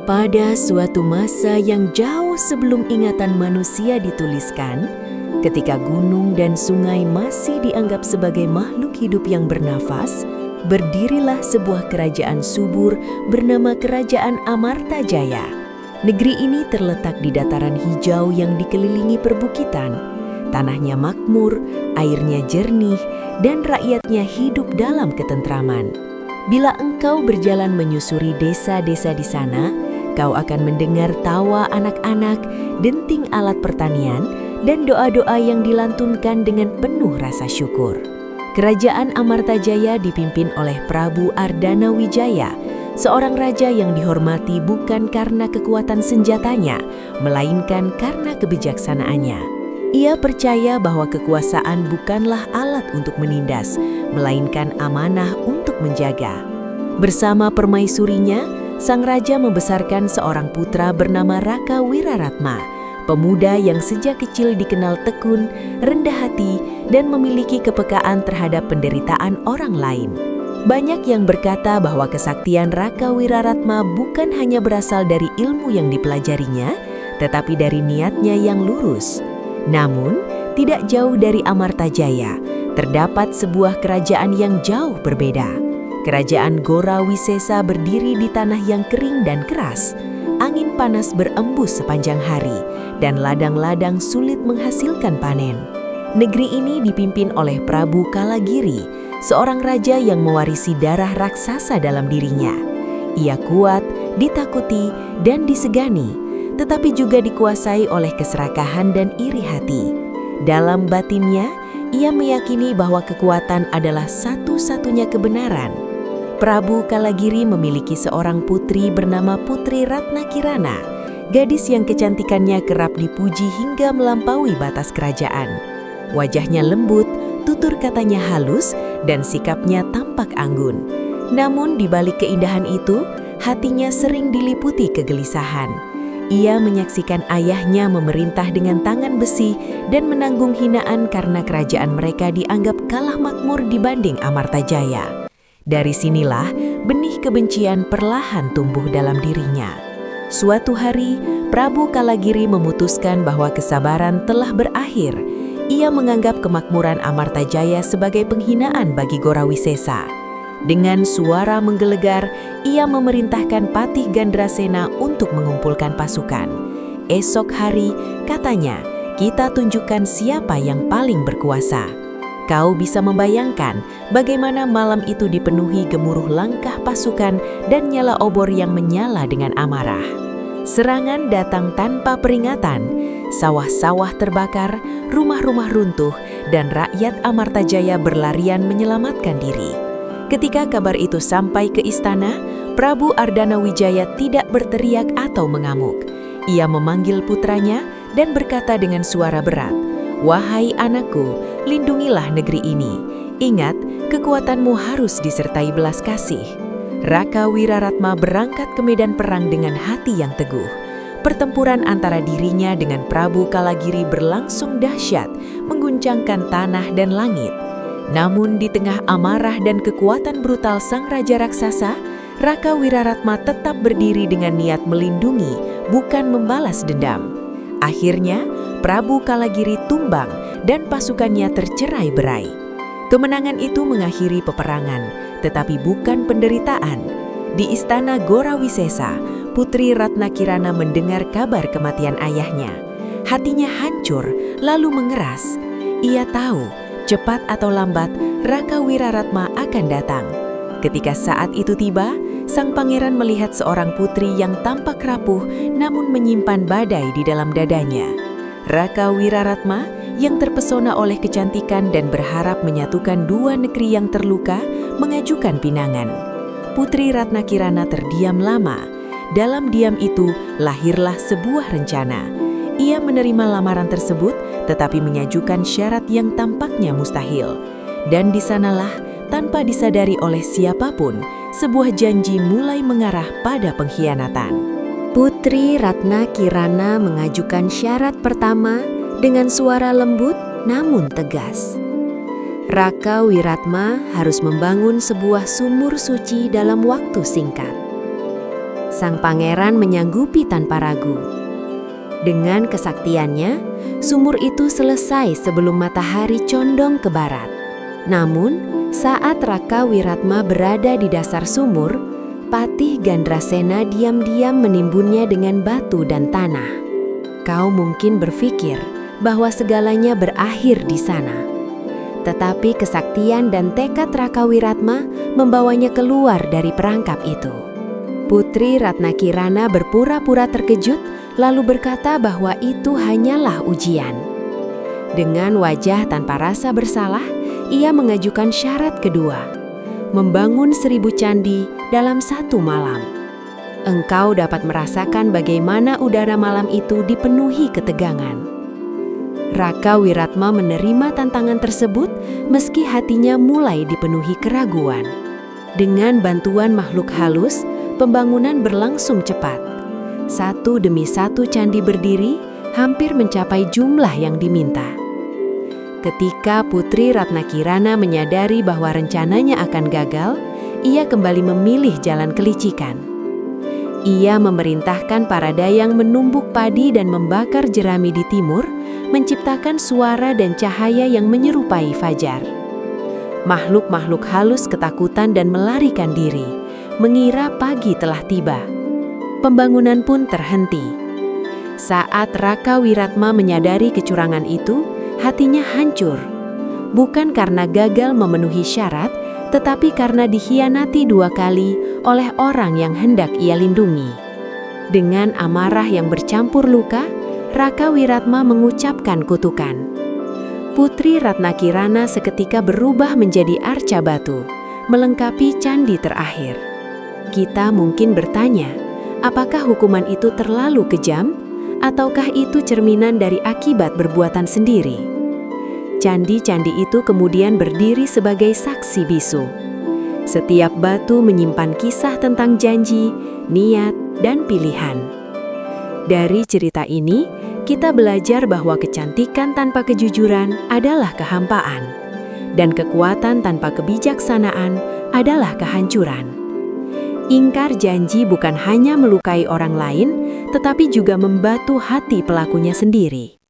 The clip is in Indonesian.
Pada suatu masa yang jauh sebelum ingatan manusia dituliskan, ketika gunung dan sungai masih dianggap sebagai makhluk hidup yang bernafas, berdirilah sebuah kerajaan subur bernama Kerajaan Amartajaya. Negeri ini terletak di dataran hijau yang dikelilingi perbukitan. Tanahnya makmur, airnya jernih, dan rakyatnya hidup dalam ketentraman. Bila engkau berjalan menyusuri desa-desa di sana, kau akan mendengar tawa anak-anak, denting alat pertanian, dan doa-doa yang dilantunkan dengan penuh rasa syukur. Kerajaan Amartajaya dipimpin oleh Prabu Ardana Wijaya, seorang raja yang dihormati bukan karena kekuatan senjatanya, melainkan karena kebijaksanaannya. Ia percaya bahwa kekuasaan bukanlah alat untuk menindas, melainkan amanah untuk menjaga. Bersama permaisurinya, sang raja membesarkan seorang putra bernama Raka Wiraratma, pemuda yang sejak kecil dikenal tekun, rendah hati, dan memiliki kepekaan terhadap penderitaan orang lain. Banyak yang berkata bahwa kesaktian Raka Wiraratma bukan hanya berasal dari ilmu yang dipelajarinya, tetapi dari niatnya yang lurus. Namun, tidak jauh dari Amartajaya, terdapat sebuah kerajaan yang jauh berbeda. Kerajaan Gorawisesa berdiri di tanah yang kering dan keras. Angin panas berembus sepanjang hari, dan ladang-ladang sulit menghasilkan panen. Negeri ini dipimpin oleh Prabu Kalagiri, seorang raja yang mewarisi darah raksasa dalam dirinya. Ia kuat, ditakuti, dan disegani, tetapi juga dikuasai oleh keserakahan dan iri hati. Dalam batinnya, ia meyakini bahwa kekuatan adalah satu-satunya kebenaran. Prabu Kalagiri memiliki seorang putri bernama Putri Ratnakirana, gadis yang kecantikannya kerap dipuji hingga melampaui batas kerajaan. Wajahnya lembut, tutur katanya halus, dan sikapnya tampak anggun. Namun di balik keindahan itu, hatinya sering diliputi kegelisahan. Ia menyaksikan ayahnya memerintah dengan tangan besi dan menanggung hinaan karena kerajaan mereka dianggap kalah makmur dibanding Amartajaya. Dari sinilah benih kebencian perlahan tumbuh dalam dirinya. Suatu hari, Prabu Kalagiri memutuskan bahwa kesabaran telah berakhir. Ia menganggap kemakmuran Amartajaya sebagai penghinaan bagi Gorawisesa. Dengan suara menggelegar, ia memerintahkan Patih Gandrasena untuk mengumpulkan pasukan. Esok hari, katanya, kita tunjukkan siapa yang paling berkuasa. Kau bisa membayangkan bagaimana malam itu dipenuhi gemuruh langkah pasukan dan nyala obor yang menyala dengan amarah. Serangan datang tanpa peringatan, sawah-sawah terbakar, rumah-rumah runtuh, dan rakyat Amartajaya berlarian menyelamatkan diri. Ketika kabar itu sampai ke istana, Prabu Ardana Wijaya tidak berteriak atau mengamuk. Ia memanggil putranya dan berkata dengan suara berat, "Wahai anakku, lindungilah negeri ini. Ingat, kekuatanmu harus disertai belas kasih." Raka Wiraratma berangkat ke medan perang dengan hati yang teguh. Pertempuran antara dirinya dengan Prabu Kalagiri berlangsung dahsyat, mengguncangkan tanah dan langit. Namun di tengah amarah dan kekuatan brutal sang raja raksasa, Raka Wiraratma tetap berdiri dengan niat melindungi, bukan membalas dendam. Akhirnya, Prabu Kalagiri tumbang dan pasukannya tercerai-berai. Kemenangan itu mengakhiri peperangan, tetapi bukan penderitaan. Di istana Gorawisesa, Putri Ratnakirana mendengar kabar kematian ayahnya. Hatinya hancur, lalu mengeras. Ia tahu, cepat atau lambat, Raka Wiraratma akan datang. Ketika saat itu tiba, sang pangeran melihat seorang putri yang tampak rapuh namun menyimpan badai di dalam dadanya. Raka Wiraratma yang terpesona oleh kecantikan dan berharap menyatukan dua negeri yang terluka, mengajukan pinangan. Putri Ratnakirana terdiam lama. Dalam diam itu lahirlah sebuah rencana. Ia menerima lamaran tersebut, tetapi mengajukan syarat yang tampaknya mustahil. Dan di sanalah, tanpa disadari oleh siapapun, sebuah janji mulai mengarah pada pengkhianatan. Putri Ratnakirana mengajukan syarat pertama dengan suara lembut namun tegas. Raka Wiratma harus membangun sebuah sumur suci dalam waktu singkat. Sang pangeran menyanggupi tanpa ragu. Dengan kesaktiannya, sumur itu selesai sebelum matahari condong ke barat. Namun, saat Raka Wiratma berada di dasar sumur, Patih Gandrasena diam-diam menimbunnya dengan batu dan tanah. Kau mungkin berpikir bahwa segalanya berakhir di sana. Tetapi kesaktian dan tekad Raka Wiratma membawanya keluar dari perangkap itu. Putri Ratnakirana berpura-pura terkejut lalu berkata bahwa itu hanyalah ujian. Dengan wajah tanpa rasa bersalah, ia mengajukan syarat kedua, membangun 1000 candi dalam 1 malam. Engkau dapat merasakan bagaimana udara malam itu dipenuhi ketegangan. Raka Wiratma menerima tantangan tersebut meski hatinya mulai dipenuhi keraguan. Dengan bantuan makhluk halus, pembangunan berlangsung cepat. 1 demi 1 candi berdiri, hampir mencapai jumlah yang diminta. Ketika Putri Ratnakirana menyadari bahwa rencananya akan gagal, ia kembali memilih jalan kelicikan. Ia memerintahkan para dayang menumbuk padi dan membakar jerami di timur, menciptakan suara dan cahaya yang menyerupai fajar. Makhluk-makhluk halus ketakutan dan melarikan diri, mengira pagi telah tiba. Pembangunan pun terhenti. Saat Raka Wiratma menyadari kecurangan itu, hatinya hancur. Bukan karena gagal memenuhi syarat, tetapi karena dikhianati 2 kali oleh orang yang hendak ia lindungi. Dengan amarah yang bercampur luka, Raka Wiratma mengucapkan kutukan. Putri Ratnakirana seketika berubah menjadi arca batu, melengkapi candi terakhir. Kita mungkin bertanya, apakah hukuman itu terlalu kejam, ataukah itu cerminan dari akibat perbuatan sendiri? Candi-candi itu kemudian berdiri sebagai saksi bisu. Setiap batu menyimpan kisah tentang janji, niat, dan pilihan. Dari cerita ini, kita belajar bahwa kecantikan tanpa kejujuran adalah kehampaan, dan kekuatan tanpa kebijaksanaan adalah kehancuran. Ingkar janji bukan hanya melukai orang lain, tetapi juga membatu hati pelakunya sendiri.